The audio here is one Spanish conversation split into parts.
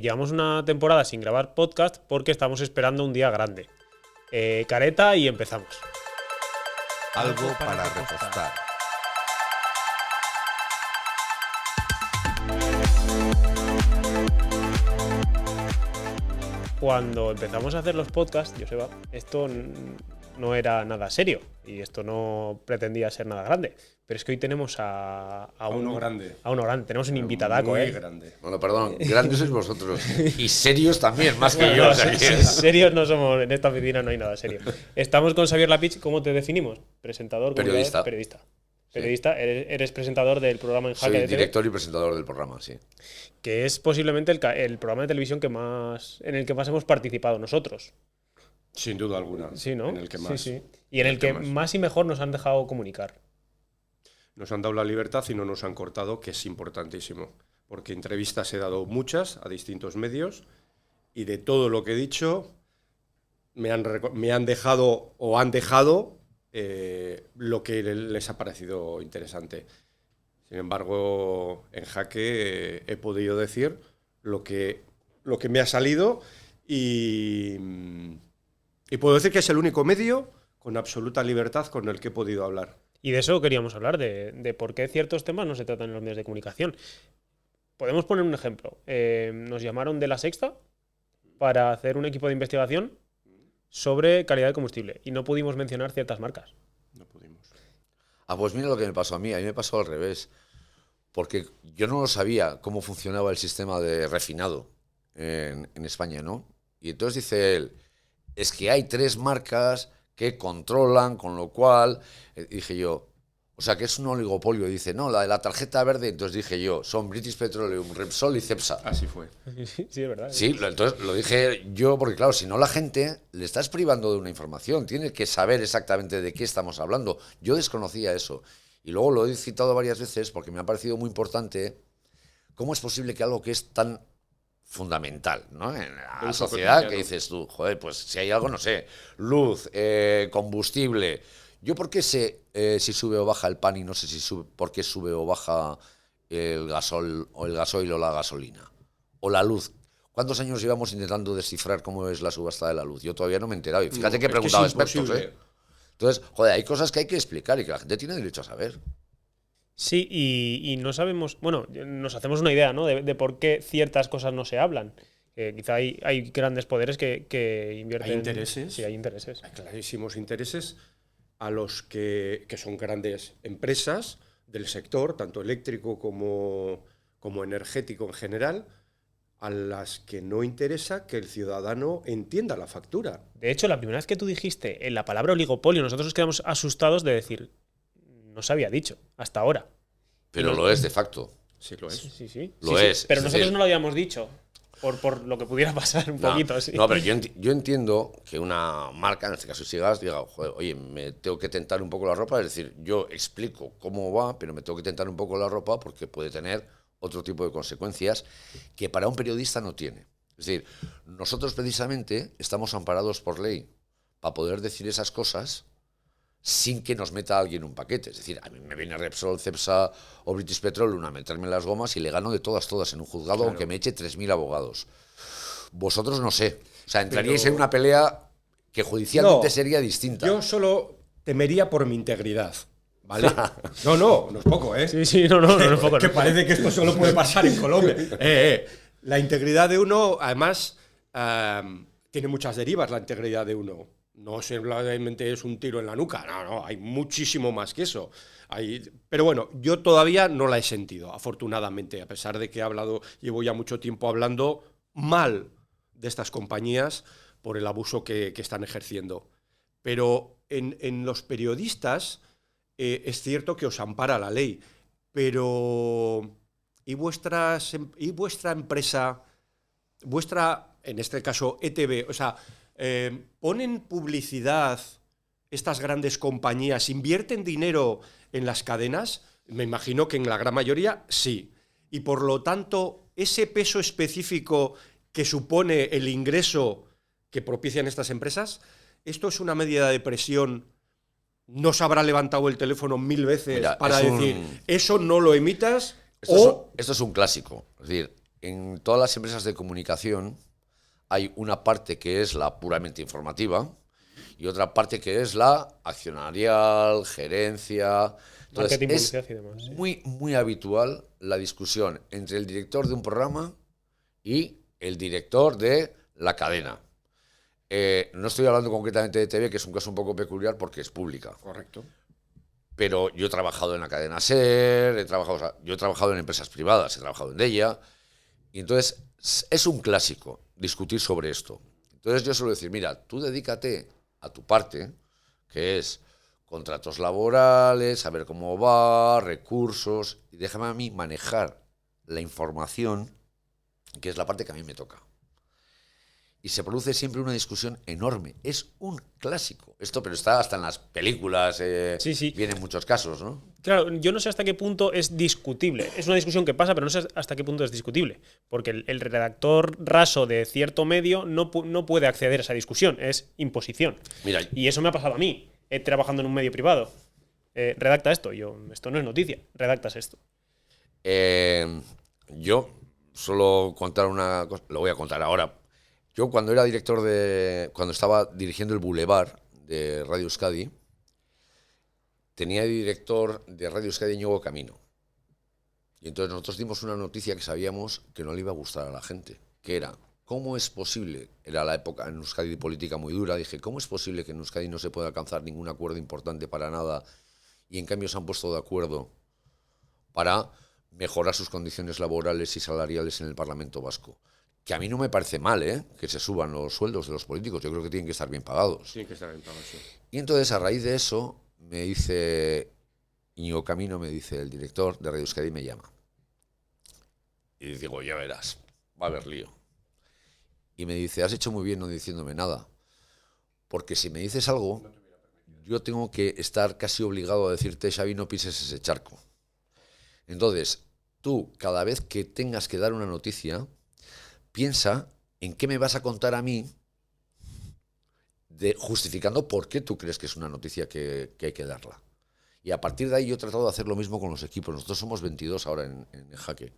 Llevamos una temporada sin grabar podcast porque estamos esperando un día grande. Careta y empezamos. Algo para repostar. Cuando empezamos a hacer los podcasts, Joseba, esto no era nada serio y esto no pretendía ser nada grande. Pero es que hoy tenemos a uno grande. A uno grande. Tenemos un invitadaco, Muy grande. Bueno, perdón, grandes sois vosotros. Y serios también, más que yo. O sea, serios no somos, en esta oficina no hay nada serio. Estamos con Xavier Lapich. ¿Cómo te definimos? Presentador, periodista. Periodista, eres presentador del programa En Jaque Soy de director y presentador del programa, sí. Que es posiblemente el programa de televisión en el que más hemos participado nosotros. Sin duda alguna. Sí, ¿no? En el que más. Sí. Y en el que más y mejor nos han dejado comunicar. Nos han dado la libertad y no nos han cortado, que es importantísimo. Porque entrevistas he dado muchas a distintos medios y de todo lo que he dicho me han dejado o han dejado lo que les ha parecido interesante. Sin embargo, en Jaque he podido decir lo que me ha salido y puedo decir que es el único medio con absoluta libertad con el que he podido hablar. Y de eso queríamos hablar, de por qué ciertos temas no se tratan en los medios de comunicación. Podemos poner un ejemplo. Nos llamaron de La Sexta para hacer un equipo de investigación sobre calidad de combustible y no pudimos mencionar ciertas marcas. No pudimos. Pues mira lo que me pasó a mí me pasó al revés. Porque yo no lo sabía cómo funcionaba el sistema de refinado en España, ¿no? Y entonces dice él, es que hay 3 marcas que controlan, con lo cual, dije yo, o sea que es un oligopolio. Dice, no, la de la tarjeta verde, entonces dije yo, son British Petroleum, Repsol y Cepsa. Así fue. Sí, es verdad. Sí, entonces lo dije yo, porque claro, si no la gente le estás privando de una información, tiene que saber exactamente de qué estamos hablando. Yo desconocía eso. Y luego lo he citado varias veces porque me ha parecido muy importante cómo es posible que algo que es tan fundamental, ¿no? En la sociedad, que dices tú, joder, pues si hay algo, no sé, luz, combustible. Yo por qué sé si sube o baja el pan y no sé por qué sube o baja el gasoil o la gasolina o la luz. ¿Cuántos años llevamos intentando descifrar cómo es la subasta de la luz? Yo todavía no me he enterado. Y fíjate que he preguntado a expertos, ¿eh? Entonces, joder, hay cosas que hay que explicar y que la gente tiene derecho a saber. Sí, y no sabemos, bueno, nos hacemos una idea, ¿no? De por qué ciertas cosas no se hablan. Quizá hay grandes poderes que invierten. ¿Hay intereses? Sí, hay intereses. Hay clarísimos intereses a los que son grandes empresas del sector, tanto eléctrico como energético en general, a las que no interesa que el ciudadano entienda la factura. De hecho, la primera vez que tú dijiste en la palabra oligopolio, nosotros nos quedamos asustados de decir, no se había dicho hasta ahora. Pero lo es de facto. Sí, lo es. Sí. Lo es. Pero nosotros no lo habíamos dicho. Por lo que pudiera pasar un poquito así. No, pero yo entiendo que una marca, en este caso Sigas, diga, joder, oye, me tengo que tentar un poco la ropa. Es decir, yo explico cómo va, pero me tengo que tentar un poco la ropa porque puede tener otro tipo de consecuencias que para un periodista no tiene. Es decir, nosotros precisamente estamos amparados por ley para poder decir esas cosas sin que nos meta alguien un paquete. Es decir, a mí me viene Repsol, Cepsa o British Petroleum a meterme las gomas y le gano de todas en un juzgado, claro, aunque me eche 3.000 abogados. Vosotros no sé. O sea, entraríais en una pelea que judicialmente sería distinta. Yo solo temería por mi integridad, ¿vale? No es poco, ¿eh? Sí, no es poco. Que parece que esto solo puede pasar en Colombia. La integridad de uno, además, tiene muchas derivas la integridad de uno. No simplemente es un tiro en la nuca, no, hay muchísimo más que eso. Pero bueno, yo todavía no la he sentido, afortunadamente, a pesar de que llevo ya mucho tiempo hablando mal de estas compañías por el abuso que están ejerciendo. Pero en los periodistas es cierto que os ampara la ley, pero ¿y vuestra empresa, en este caso ETV, o sea, ponen publicidad estas grandes compañías, invierten dinero en las cadenas? Me imagino que en la gran mayoría sí. Y por lo tanto, ese peso específico que supone el ingreso que propician estas empresas, esto es una medida de presión. ¿No se habrá levantado el teléfono 1000 veces para decir, eso no lo emitas? Esto es un clásico. Es decir, en todas las empresas de comunicación hay una parte que es la puramente informativa y otra parte que es la accionarial, gerencia. Entonces, Marketing, es publicidad y demás. Sí. muy habitual la discusión entre el director de un programa y el director de la cadena. No estoy hablando concretamente de TV, que es un caso un poco peculiar porque es pública. Correcto. Pero yo he trabajado en la cadena SER, yo he trabajado en empresas privadas, he trabajado en ella. Y entonces es un clásico discutir sobre esto. Entonces yo suelo decir, mira, tú dedícate a tu parte, que es contratos laborales, saber cómo va, recursos, y déjame a mí manejar la información, que es la parte que a mí me toca. Y se produce siempre una discusión enorme. Es un clásico. Esto, pero está hasta en las películas, Sí. viene en muchos casos, ¿no? Claro, yo no sé hasta qué punto es discutible. Es una discusión que pasa, pero no sé hasta qué punto es discutible. Porque el redactor raso de cierto medio no puede acceder a esa discusión. Es imposición. Mira, Y eso me ha pasado a mí, trabajando en un medio privado. Redacta esto. Esto no es noticia. Redactas esto. Yo solo contar una cosa, lo voy a contar ahora. Yo cuando era cuando estaba dirigiendo el Boulevard de Radio Euskadi, tenía de director de Radio Euskadi Íñigo Camino. Y entonces nosotros dimos una noticia que sabíamos que no le iba a gustar a la gente, que era, ¿cómo es posible? Era la época en Euskadi de política muy dura, dije, ¿cómo es posible que en Euskadi no se pueda alcanzar ningún acuerdo importante para nada y en cambio se han puesto de acuerdo para mejorar sus condiciones laborales y salariales en el Parlamento Vasco? Que a mí no me parece mal, que se suban los sueldos de los políticos. Yo creo que tienen que estar bien pagados. Tiene que estar bien pagados, sí. Y entonces, a raíz de eso, me dice Íñigo Camino, me dice el director de Radio Euskadi, me llama. Y digo, ya verás, va a haber lío. Y me dice, has hecho muy bien no diciéndome nada. Porque si me dices algo, yo tengo que estar casi obligado a decirte, Xavi, no pises ese charco. Entonces, tú, cada vez que tengas que dar una noticia, piensa en qué me vas a contar a mí, justificando por qué tú crees que es una noticia que hay que darla. Y a partir de ahí yo he tratado de hacer lo mismo con los equipos. Nosotros somos 22 ahora en Jaque.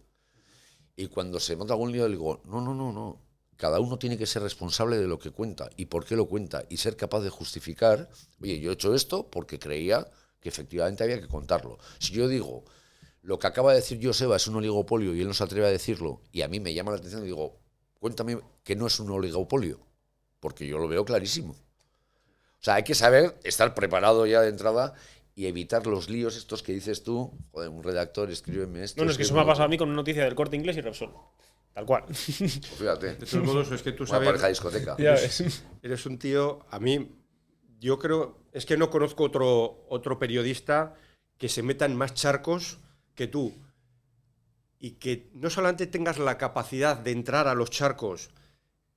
Y cuando se monta algún lío, le digo, no. Cada uno tiene que ser responsable de lo que cuenta y por qué lo cuenta y ser capaz de justificar, oye, yo he hecho esto porque creía que efectivamente había que contarlo. Si yo digo, lo que acaba de decir Joseba es un oligopolio y él no se atreve a decirlo y a mí me llama la atención y digo, cuéntame que no es un oligopolio, porque yo lo veo clarísimo. O sea, hay que saber estar preparado ya de entrada y evitar los líos estos que dices tú, joder, un redactor, escríbeme esto. No, es que eso me ha pasado a mí con una noticia del Corte Inglés y Repsol. Tal cual. Pues fíjate. De todos modos, es que tú Una sabes. pareja discoteca. Ya ves. Eres un tío, a mí, yo creo, es que no conozco otro periodista que se meta en más charcos que tú. Y que no solamente tengas la capacidad de entrar a los charcos,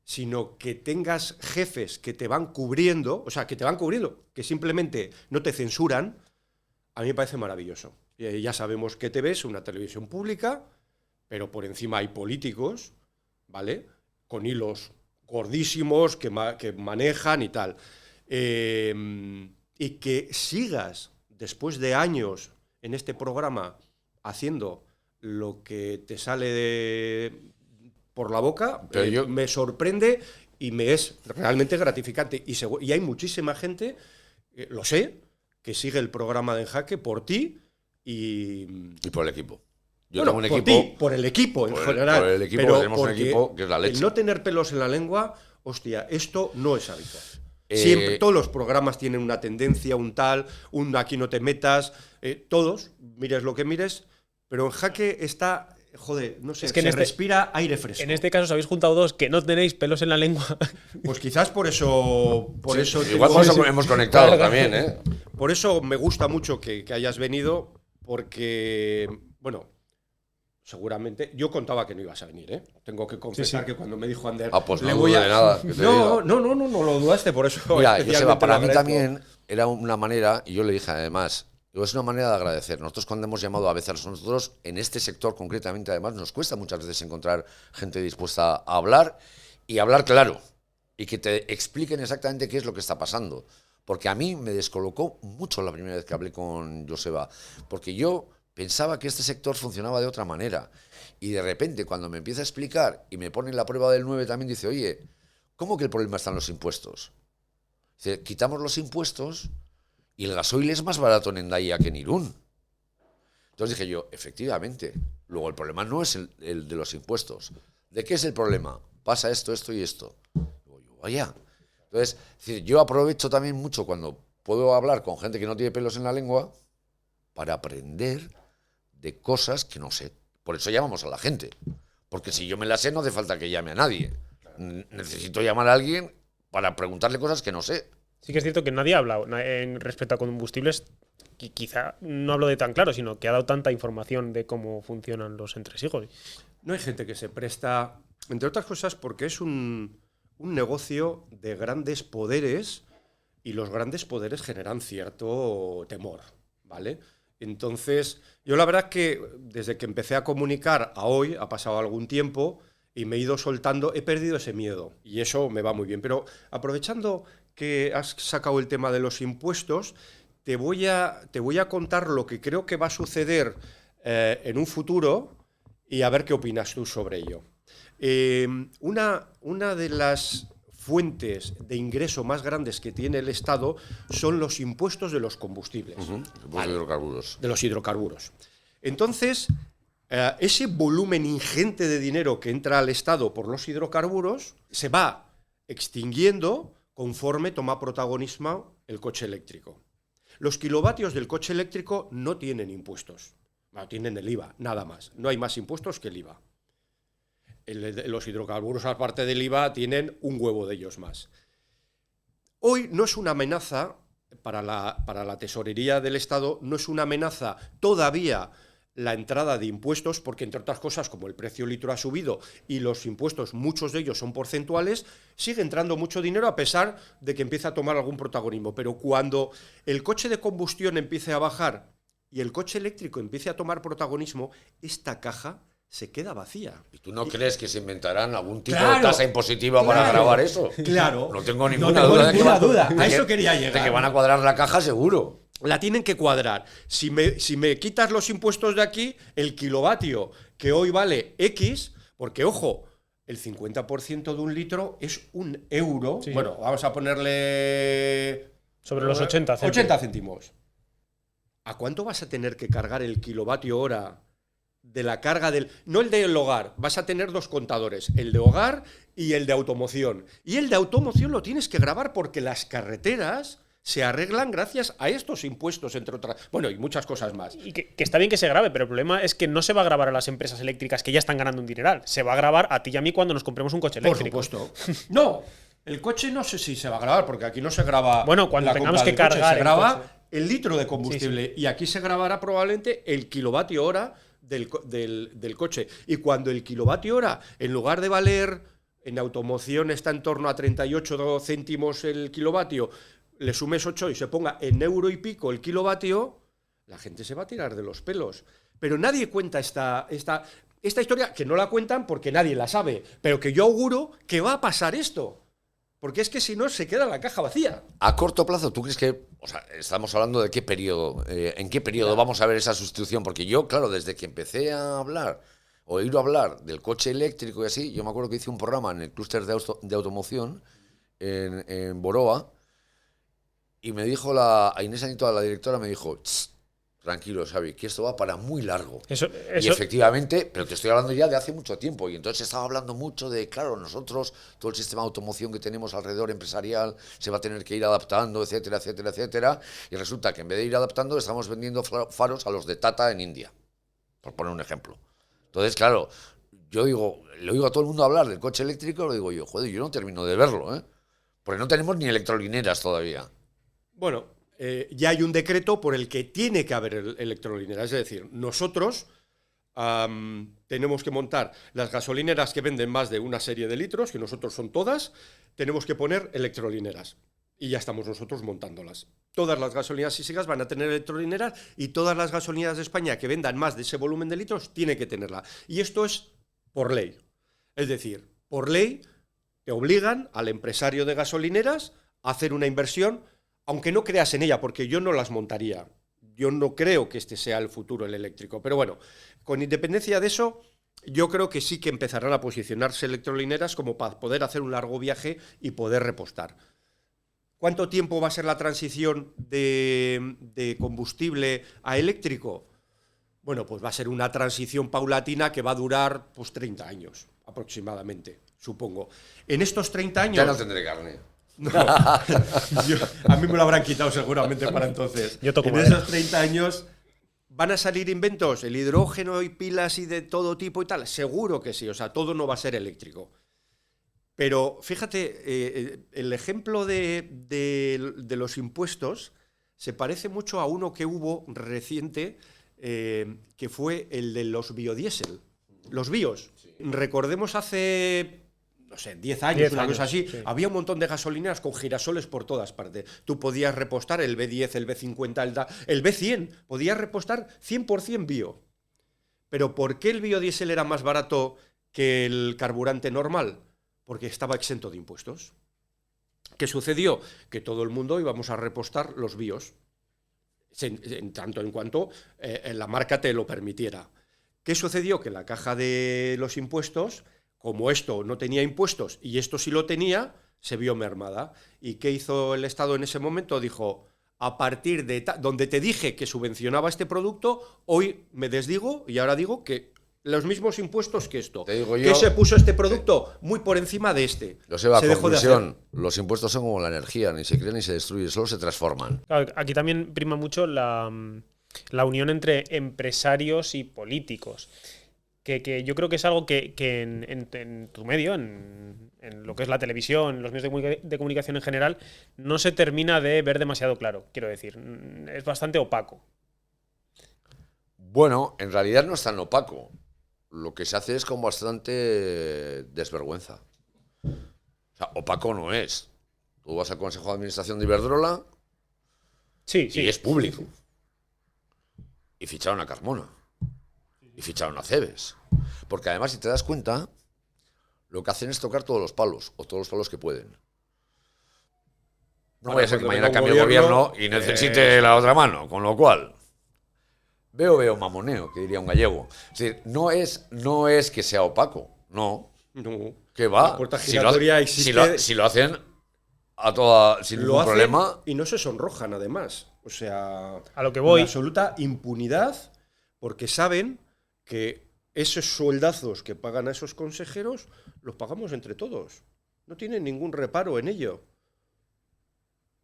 sino que tengas jefes que te van cubriendo, que simplemente no te censuran, a mí me parece maravilloso. Ya sabemos que TV es una televisión pública, pero por encima hay políticos, ¿vale? Con hilos gordísimos que manejan y tal. Y que sigas, después de años en este programa, haciendo lo que te sale por la boca, me sorprende y me es realmente gratificante. Y hay muchísima gente, lo sé, que sigue el programa de En Jaque por ti y por el equipo. Yo bueno, tengo un por equipo. ti, por el equipo en general. Por el equipo, pero tenemos un equipo que es la leche. El no tener pelos en la lengua, hostia, esto no es habitual. Siempre, todos los programas tienen una tendencia, un tal, un aquí no te metas, todos, mires lo que mires, pero En Jaque está, joder, no sé, Es que se respira aire fresco. En este caso os habéis juntado dos que no tenéis pelos en la lengua. Pues quizás por eso... igual por eso hemos conectado también, ¿eh? Por eso me gusta mucho que hayas venido, porque, bueno, seguramente, yo contaba que no ibas a venir, ¿eh? Tengo que confesar que cuando me dijo Ander, pues no dudo de nada. No lo dudaste, por eso. Mira, Joseba, para mí también era una manera, y yo le dije además, es una manera de agradecer. Nosotros cuando hemos llamado a veces, nosotros en este sector concretamente, además, nos cuesta muchas veces encontrar gente dispuesta a hablar y hablar claro y que te expliquen exactamente qué es lo que está pasando. Porque a mí me descolocó mucho la primera vez que hablé con Joseba, porque yo pensaba que este sector funcionaba de otra manera. Y de repente, cuando me empieza a explicar y me pone la prueba del 9, también dice, oye, ¿cómo que el problema está en los impuestos? Dice, quitamos los impuestos y el gasoil es más barato en Hendaya que en Irún. Entonces dije yo, efectivamente, luego el problema no es el de los impuestos. ¿De qué es el problema? Pasa esto, esto y esto. Digo yo, vaya. Entonces, es decir, yo aprovecho también mucho cuando puedo hablar con gente que no tiene pelos en la lengua para aprender de cosas que no sé. Por eso llamamos a la gente. Porque si yo me las sé, no hace falta que llame a nadie. Necesito llamar a alguien para preguntarle cosas que no sé. Sí que es cierto que nadie ha hablado en respecto a combustibles, quizá no hablo de tan claro, sino que ha dado tanta información de cómo funcionan los entresijos. No hay gente que se presta, entre otras cosas, porque es un negocio de grandes poderes y los grandes poderes generan cierto temor, ¿vale? Entonces, yo la verdad es que desde que empecé a comunicar a hoy, ha pasado algún tiempo y me he ido soltando, he perdido ese miedo y eso me va muy bien. Pero aprovechando que has sacado el tema de los impuestos, te voy a contar lo que creo que va a suceder en un futuro y a ver qué opinas tú sobre ello. Una de las fuentes de ingreso más grandes que tiene el Estado son los impuestos de los combustibles. Los hidrocarburos. De los hidrocarburos. Entonces, ese volumen ingente de dinero que entra al Estado por los hidrocarburos se va extinguiendo conforme toma protagonismo el coche eléctrico. Los kilovatios del coche eléctrico no tienen impuestos. Bueno, tienen el IVA, nada más. No hay más impuestos que el IVA. Los hidrocarburos, aparte del IVA, tienen un huevo de ellos más. Hoy no es una amenaza para la tesorería del Estado, no es una amenaza todavía la entrada de impuestos, porque entre otras cosas, como el precio litro ha subido y los impuestos, muchos de ellos son porcentuales, sigue entrando mucho dinero a pesar de que empieza a tomar algún protagonismo. Pero cuando el coche de combustión empiece a bajar y el coche eléctrico empiece a tomar protagonismo, esta caja se queda vacía. ¿Y tú no crees que se inventarán algún tipo Claro, de tasa impositiva para grabar eso? Claro. No tengo ninguna tengo duda. ninguna duda. De A que- eso quería llegar. De que van a cuadrar la caja seguro. La tienen que cuadrar. Si me quitas los impuestos de aquí, el kilovatio que hoy vale X, porque ojo, el 50% de un litro es un euro. Sí. Bueno, vamos a ponerle... Sobre los 80 céntimos. 80 céntimos. ¿A cuánto vas a tener que cargar el kilovatio hora de la carga del... No el del hogar, vas a tener dos contadores, el de hogar y el de automoción. Y el de automoción lo tienes que grabar porque las carreteras se arreglan gracias a estos impuestos, entre otras... Bueno, y muchas cosas más. Y que está bien que se grabe, pero el problema es que no se va a grabar a las empresas eléctricas que ya están ganando un dineral. Se va a grabar a ti y a mí cuando nos compremos un coche Por eléctrico. supuesto. No, el coche no sé si se va a grabar, porque aquí no se graba... Bueno, cuando la tengamos compra que del coche, cargar se el graba coche. el litro de combustible. Y aquí se grabará probablemente el kilovatio hora del coche. Y cuando el kilovatio hora, en lugar de valer, en automoción está en torno a 38 céntimos el kilovatio, le sumes 8 y se ponga en euro y pico el kilovatio, la gente se va a tirar de los pelos. Pero nadie cuenta esta historia, que no la cuentan porque nadie la sabe, pero que yo auguro que va a pasar esto. Porque es que si no, se queda la caja vacía. A corto plazo, ¿tú crees que, o sea, estamos hablando de qué periodo, en qué periodo vamos a ver esa sustitución? Porque yo, claro, desde que empecé a hablar, o oír hablar del coche eléctrico y así, yo me acuerdo que hice un programa en el clúster de automoción en Boroa, y me dijo a Inés Anito, la directora, me dijo, tranquilo, Xavi, que esto va para muy largo. Y efectivamente, pero te estoy hablando ya de hace mucho tiempo, y entonces estaba hablando mucho de, claro, nosotros, todo el sistema de automoción que tenemos alrededor empresarial, se va a tener que ir adaptando, etcétera, etcétera, etcétera, y resulta que en vez de ir adaptando, estamos vendiendo faros a los de Tata en India, por poner un ejemplo. Entonces, claro, yo digo, le oigo a todo el mundo hablar del coche eléctrico, lo digo yo, joder, yo no termino de verlo, porque no tenemos ni electrolineras todavía. Bueno, ya hay un decreto por el que tiene que haber electrolineras. Es decir, nosotros tenemos que montar las gasolineras que venden más de una serie de litros, que nosotros son todas, tenemos que poner electrolineras. Y ya estamos nosotros montándolas. Todas las gasolineras físicas van a tener electrolineras y todas las gasolineras de España que vendan más de ese volumen de litros tienen que tenerla. Y esto es por ley. Es decir, por ley te obligan al empresario de gasolineras a hacer una inversión, aunque no creas en ella, porque yo no las montaría. Yo no creo que este sea el futuro, el eléctrico. Pero bueno, con independencia de eso, yo creo que sí que empezarán a posicionarse electrolineras como para poder hacer un largo viaje y poder repostar. ¿Cuánto tiempo va a ser la transición de combustible a eléctrico? Bueno, pues va a ser una transición paulatina que va a durar pues 30 años aproximadamente, supongo. En estos 30 años... Ya no tendré carne. No, a mí me lo habrán quitado seguramente para entonces. Yo toco en madera. esos 30 años van a salir inventos, el hidrógeno y pilas y de todo tipo y tal. Seguro que sí, o sea, todo no va a ser eléctrico. Pero fíjate, el ejemplo de los impuestos se parece mucho a uno que hubo reciente, que fue el de los biodiesel, los bios. Sí. Recordemos hace, no sé, 10 años, 10 una años, cosa así, sí. había un montón de gasolineras con girasoles por todas partes. Tú podías repostar el B10, el B50, el B100, podías repostar 100% bio. Pero ¿por qué el biodiesel era más barato que el carburante normal? Porque estaba exento de impuestos. ¿Qué sucedió? Que todo el mundo íbamos a repostar los bios, en tanto en cuanto la marca te lo permitiera. ¿Qué sucedió? Que la caja de los impuestos, como esto no tenía impuestos y esto sí lo tenía, se vio mermada. ¿Y qué hizo el Estado en ese momento? Dijo, a partir de donde te dije que subvencionaba este producto, hoy me desdigo y ahora digo que los mismos impuestos que esto. Te digo yo, ¿qué se puso este producto? Muy por encima de este. Joseba, se dejó de hacer. conclusión, los impuestos son como la energía, ni se crean ni se destruyen, solo se transforman. Claro, aquí también prima mucho la unión entre empresarios y políticos. Que yo creo que es algo que en tu medio, en lo que es la televisión, los medios de comunicación en general, no se termina de ver demasiado claro, quiero decir. Es bastante opaco. Bueno, en realidad no es tan opaco. Lo que se hace es con bastante desvergüenza. O sea, opaco no es. Tú vas al Consejo de Administración de Iberdrola Sí, sí. y es público. Y ficharon a Carmona. Y ficharon a Cebes. Porque además, si te das cuenta, lo que hacen es tocar todos los palos, o todos los palos que pueden. No vaya a ser que mañana cambie el gobierno y necesite la otra mano, con lo cual... Veo mamoneo, que diría un gallego. Es decir, no es que sea opaco, no. No. Que va. La puerta giratoria existe. Si lo hacen a toda, sin Lo ningún hacen problema. y no se sonrojan, además. O sea, A lo que voy. con absoluta impunidad, porque saben que esos sueldazos que pagan a esos consejeros los pagamos entre todos. No tienen ningún reparo en ello.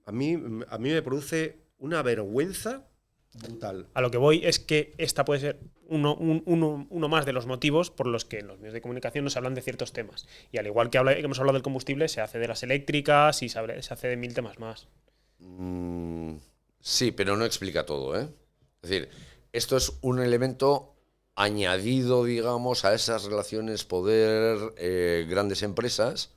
A mí me produce una vergüenza brutal. A lo que voy es que esta puede ser uno más de los motivos por los que en los medios de comunicación nos hablan de ciertos temas. Y al igual que hemos hablado del combustible, se hace de las eléctricas y se hace de 1000 temas más. Sí, pero no explica todo, ¿eh? Es decir, esto es un elemento añadido, digamos, a esas relaciones poder, grandes empresas,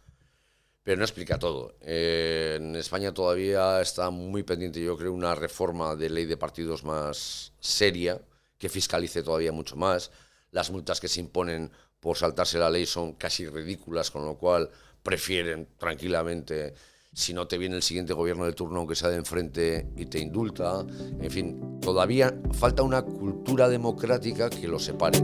pero no explica todo. En España todavía está muy pendiente, yo creo, una reforma de ley de partidos más seria, que fiscalice todavía mucho más. Las multas que se imponen por saltarse la ley son casi ridículas, con lo cual prefieren tranquilamente, si no te viene el siguiente gobierno de turno, aunque sea de enfrente, y te indulta. En fin, todavía falta una cultura democrática que lo separe.